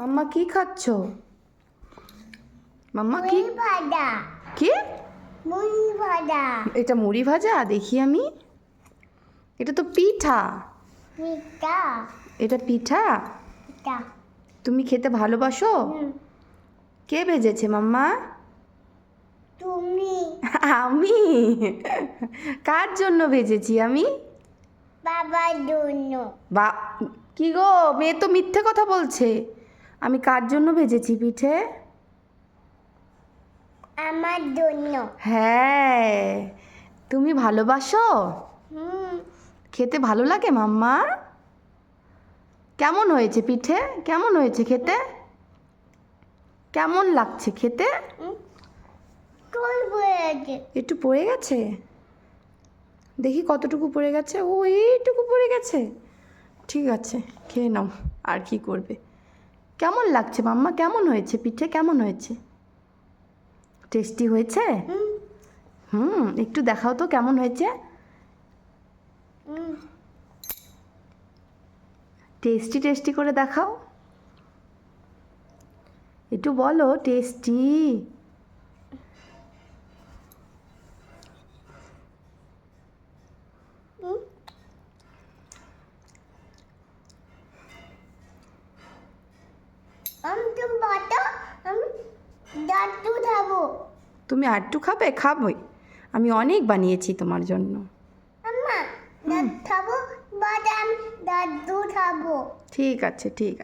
মাম্মা কি খাচ্ছ? মাম্মা কি ভাজা কি মুড়ি ভাজা এটা মুড়ি ভাজা? দেখি আমি। এটা তো পিঠা। পিঠা এটা পিঠা? পিঠা তুমি খেতে ভালোবাসো? কে ভেজেছে মাম্মা? তুমি আমি? কার জন্য ভেজেছি আমি? বাবার জন্য বা কি গো, মেয়ে তো মিথ্যে কথা বলছে। আমি কার জন্য ভেজেছি পিঠে? আমার জন্য হ্যাঁ। তুমি ভালোবাসো? হুম খেতে ভালো লাগে মাম্মা? কেমন হয়েছে পিঠে? কেমন হয়েছে খেতে? কেমন লাগছে খেতে? তুই বলেছে একটু পড়ে গেছে? দেখি কতটুকু পড়ে গেছে। ও, এইটুকু পড়ে গেছে। ঠিক আছে, খেয়ে নাও। আর কি করবে। কেমন লাগছে মাম্মা? কেমন হয়েছে পিঠে? কেমন হয়েছে? টেস্টি হয়েছে? একটু দেখাও তো কেমন হয়েছে। টেস্টি টেস্টি করে দেখাও। একটু বলো টেস্টি। আমি তো বাটা আমি দাদু খাবো তুমি আরটু খাবে? খাবোই। আমি অনেক বানিয়েছি তোমার জন্য। আম্মা দাদু খাবো বাদাম দাদু খাবো ঠিক আছে, ঠিক আছে।